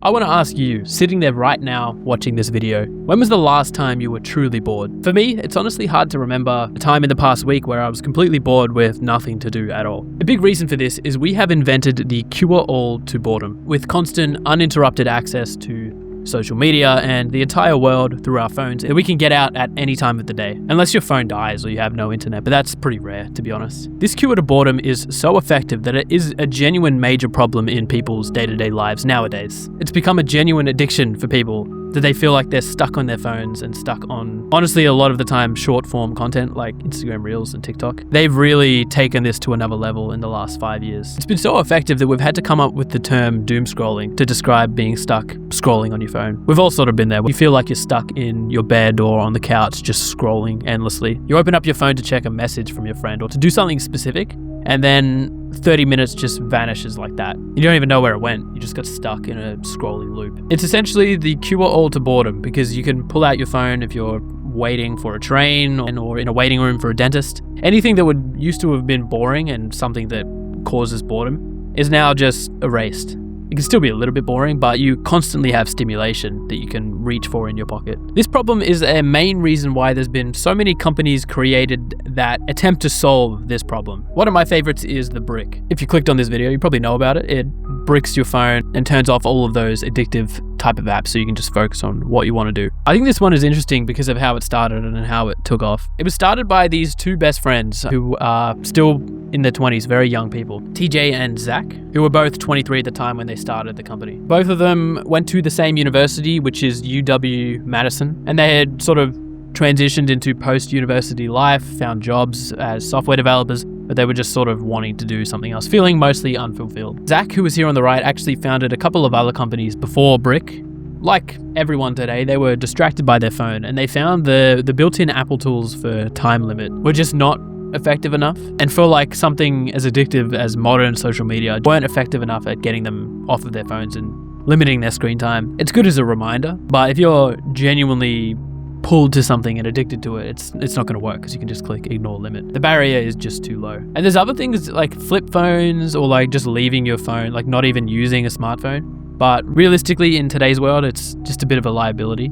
I want to ask you, sitting there right now watching this video, when was the last time you were truly bored? For me, it's honestly hard to remember a time in the past week where I was completely bored with nothing to do at all. A big reason for this is we have invented the cure-all to boredom, with constant, uninterrupted access to social media and the entire world through our phones that we can get out at any time of the day, unless your phone dies or you have no internet, but that's pretty rare, to be honest. This cure to boredom is so effective that it is a genuine major problem in people's day-to-day lives nowadays. It's become a genuine addiction for people that they feel like they're stuck on their phones and stuck on, honestly, a lot of the time, short-form content like Instagram Reels and TikTok. They've really taken this to another level in the last 5 years. It's been so effective that we've had to come up with the term doom scrolling to describe being stuck scrolling on your phone. We've all sort of been there. You feel like you're stuck in your bed or on the couch just scrolling endlessly. You open up your phone to check a message from your friend or to do something specific, and then 30 minutes just vanishes like that. You don't even know where it went. You just got stuck in a scrolling loop. It's essentially the cure-all to boredom because you can pull out your phone if you're waiting for a train or in a waiting room for a dentist. Anything that would used to have been boring and something that causes boredom is now just erased. It can still be a little bit boring, but you constantly have stimulation that you can reach for in your pocket. This problem is a main reason why there's been so many companies created that attempt to solve this problem. One of my favorites is the brick. If you clicked on this video, you probably know about it. It bricks your phone and turns off all of those addictive type of apps so you can just focus on what you want to do. I think this one is interesting because of how it started and how it took off. It was started by these two best friends who are still in their 20s, very young people, TJ and Zach, who were both 23 at the time when they started the company. Both of them went to the same university, which is UW-Madison, and they had sort of transitioned into post-university life, found jobs as software developers, but they were just sort of wanting to do something else, feeling mostly unfulfilled. Zach, who was here on the right, actually founded a couple of other companies before Brick. Like everyone today, they were distracted by their phone, and they found the built-in Apple tools for time limit were just not effective enough, and for like something as addictive as modern social media weren't effective enough at getting them off of their phones and limiting their screen time. It's good as a reminder, but if you're genuinely pulled to something and addicted to it, it's not going to work because you can just click ignore limit. The barrier is just too low. And there's other things like flip phones or like just leaving your phone, like not even using a smartphone. But realistically, in today's world, it's just a bit of a liability,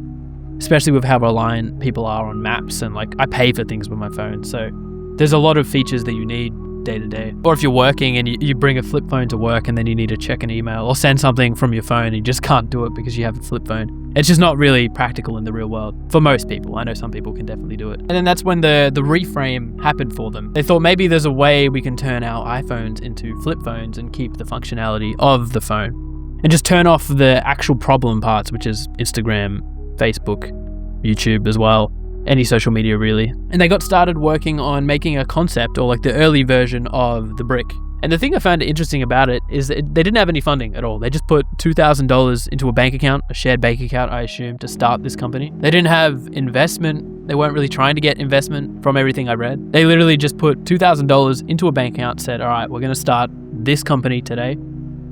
especially with how reliant people are on maps, and like I pay for things with my phone, so there's a lot of features that you need day to day. Or if you're working and you bring a flip phone to work and then you need to check an email or send something from your phone and you just can't do it because you have a flip phone. It's just not really practical in the real world for most people. I know some people can definitely do it. And then that's when the reframe happened for them. They thought maybe there's a way we can turn our iPhones into flip phones and keep the functionality of the phone and just turn off the actual problem parts, which is Instagram, Facebook, YouTube as well. Any social media really. And they got started working on making a concept or like the early version of the brick. And the thing I found interesting about it is that they didn't have any funding at all. They just put $2,000 into a bank account, a shared bank account, I assume, to start this company. They didn't have investment. They weren't really trying to get investment from everything I read. They literally just put $2,000 into a bank account, said, all right, we're going to start this company today.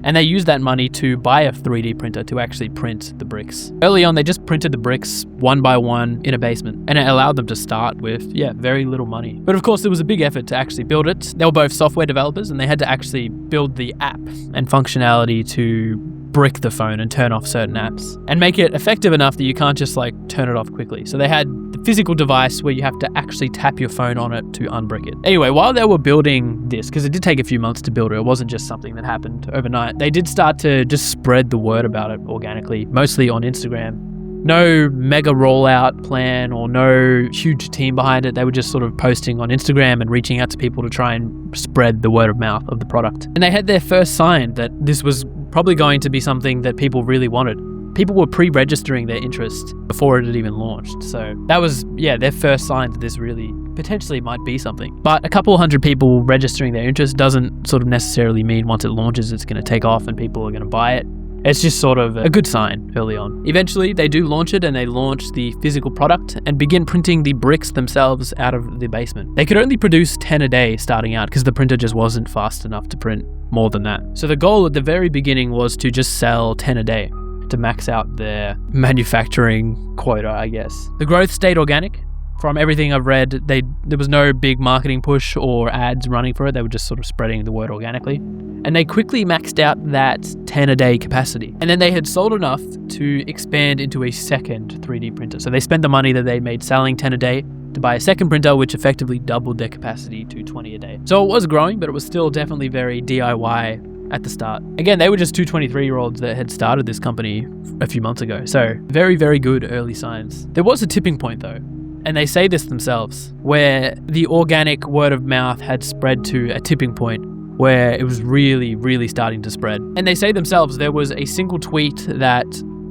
And they used that money to buy a 3D printer to actually print the bricks. Early on, they just printed the bricks one by one in a basement, and it allowed them to start with, very little money. But of course, there was a big effort to actually build it. They were both software developers, and they had to actually build the app and functionality to brick the phone and turn off certain apps and make it effective enough that you can't just like turn it off quickly. So they had the physical device where you have to actually tap your phone on it to unbrick it. Anyway, while they were building this, because it did take a few months to build it wasn't just something that happened overnight, they did start to just spread the word about it organically, mostly on Instagram. No mega rollout plan or no huge team behind it. They were just sort of posting on Instagram and reaching out to people to try and spread the word of mouth of the product. And they had their first sign that this was probably going to be something that people really wanted. People were pre-registering their interest before it had even launched. So that was, their first sign that this really potentially might be something. But a couple hundred people registering their interest doesn't sort of necessarily mean once it launches, it's going to take off and people are going to buy it. It's just sort of a good sign early on. Eventually, they do launch it and they launch the physical product and begin printing the bricks themselves out of the basement. They could only produce 10 a day starting out because the printer just wasn't fast enough to print more than that. So the goal at the very beginning was to just sell 10 a day to max out their manufacturing quota, I guess. The growth stayed organic. From everything I've read, there was no big marketing push or ads running for it. They were just sort of spreading the word organically. And they quickly maxed out that 10 a day capacity. And then they had sold enough to expand into a second 3D printer. So they spent the money that they made selling 10 a day to buy a second printer, which effectively doubled their capacity to 20 a day. So it was growing, but it was still definitely very DIY at the start. Again, they were just two 23-year-olds that had started this company a few months ago. So very, very good early signs. There was a tipping point though. And they say this themselves, where the organic word of mouth had spread to a tipping point where it was really, really starting to spread. And they say themselves there was a single tweet that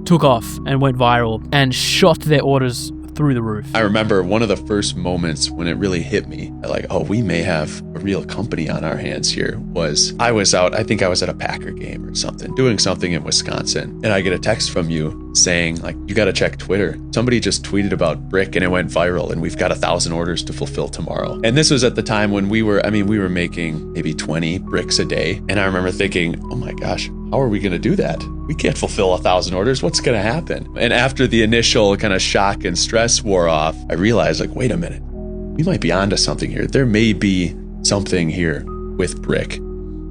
took off and went viral and shot their orders through the roof. I remember one of the first moments when it really hit me, like, oh, we may have a real company on our hands here, was I was out, I think I was at a Packer game or something, doing something in Wisconsin, and I get a text from you saying, like, you got to check Twitter. Somebody just tweeted about Brick and it went viral and we've got 1,000 orders to fulfill tomorrow. And this was at the time when we were making maybe 20 bricks a day. And I remember thinking, oh my gosh, how are we going to do that? We can't fulfill 1,000 orders. What's going to happen? And after the initial kind of shock and stress wore off, I realized, like, wait a minute, we might be onto something here. There may be something here with Brick.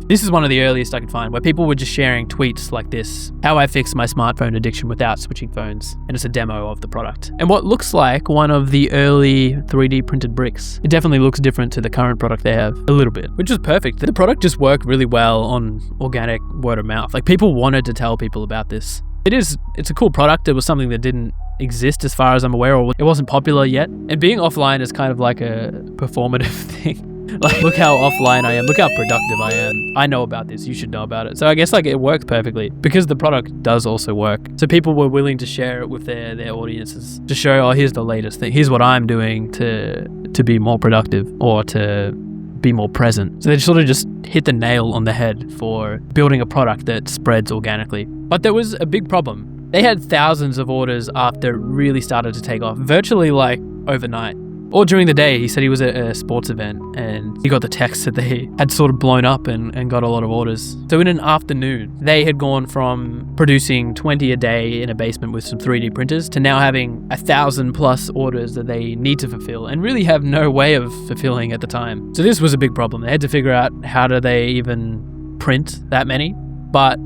This is one of the earliest I could find where people were just sharing tweets like this: how I fixed my smartphone addiction without switching phones. And it's a demo of the product. And what looks like one of the early 3D printed bricks. It definitely looks different to the current product they have a little bit, which is perfect. The product just worked really well on organic word of mouth. Like, people wanted to tell people about this. It's a cool product. It was something that didn't exist as far as I'm aware, or it wasn't popular yet. And being offline is kind of like a performative thing. Like, look how offline I am, look how productive I am. I know about this, you should know about it. So I guess, like, it worked perfectly because the product does also work. So people were willing to share it with their audiences to show, oh, here's the latest thing. Here's what I'm doing to be more productive or to be more present. So they sort of just hit the nail on the head for building a product that spreads organically. But there was a big problem. They had thousands of orders after it really started to take off, virtually like overnight. Or during the day. He said he was at a sports event and he got the text that they had sort of blown up and got a lot of orders. So in an afternoon, they had gone from producing 20 a day in a basement with some 3D printers to now having 1,000 plus orders that they need to fulfill and really have no way of fulfilling at the time. So this was a big problem. They had to figure out how do they even print that many. But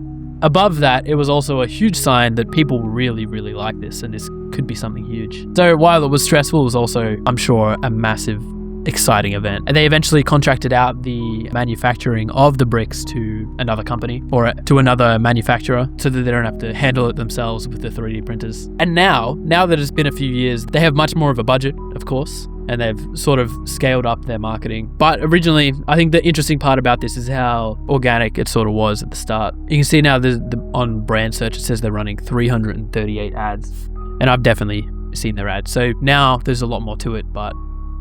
above that, it was also a huge sign that people really, really like this, and this could be something huge. So while it was stressful, it was also, I'm sure, a massive, exciting event. And they eventually contracted out the manufacturing of the bricks to another company or to another manufacturer so that they don't have to handle it themselves with the 3D printers. And now that it's been a few years, they have much more of a budget, of course, and they've sort of scaled up their marketing. But originally, I think the interesting part about this is how organic it sort of was at the start. You can see now on brand search, it says they're running 338 ads. And I've definitely seen their ads. So now there's a lot more to it. But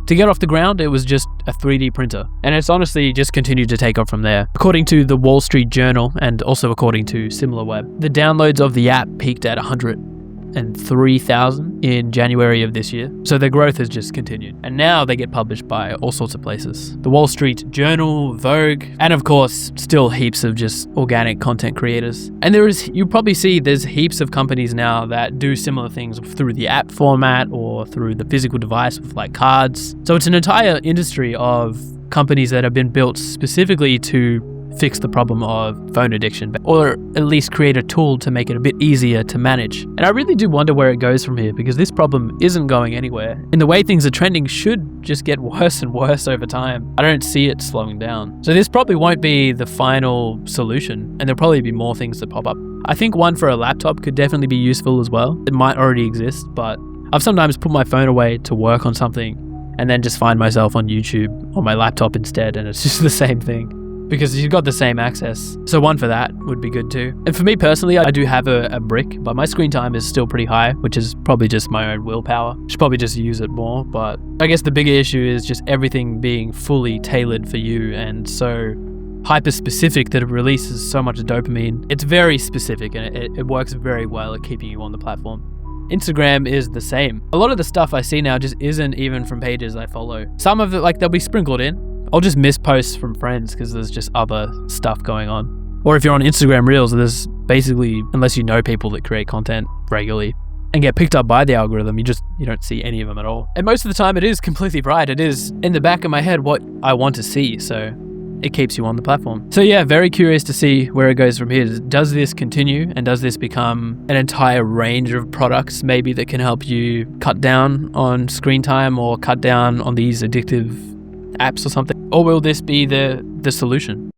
to get off the ground, it was just a 3D printer. And it's honestly just continued to take off from there. According to the Wall Street Journal, and also according to SimilarWeb, the downloads of the app peaked at 103,000 in January of this year. So their growth has just continued. And now they get published by all sorts of places. The Wall Street Journal, Vogue, and of course, still heaps of just organic content creators. And you probably see there's heaps of companies now that do similar things through the app format or through the physical device with like cards. So it's an entire industry of companies that have been built specifically to fix the problem of phone addiction, or at least create a tool to make it a bit easier to manage. And I really do wonder where it goes from here, because this problem isn't going anywhere. And the way things are trending should just get worse and worse over time. I don't see it slowing down. So this probably won't be the final solution, and there'll probably be more things that pop up. I think one for a laptop could definitely be useful as well. It might already exist, but I've sometimes put my phone away to work on something and then just find myself on YouTube on my laptop instead, and it's just the same thing, because you've got the same access. So one for that would be good too. And for me personally, I do have a brick, but my screen time is still pretty high, which is probably just my own willpower. Should probably just use it more, but I guess the bigger issue is just everything being fully tailored for you and so hyper-specific that it releases so much dopamine. It's very specific and it works very well at keeping you on the platform. Instagram is the same. A lot of the stuff I see now just isn't even from pages I follow. Some of it, like, they'll be sprinkled in. I'll just miss posts from friends because there's just other stuff going on. Or if you're on Instagram Reels, there's basically, unless you know people that create content regularly, and get picked up by the algorithm, you don't see any of them at all. And most of the time it is completely right. It is in the back of my head what I want to see, so it keeps you on the platform. So yeah, very curious to see where it goes from here. Does this continue, and does this become an entire range of products maybe that can help you cut down on screen time or cut down on these addictive apps or something? Or will this be the solution?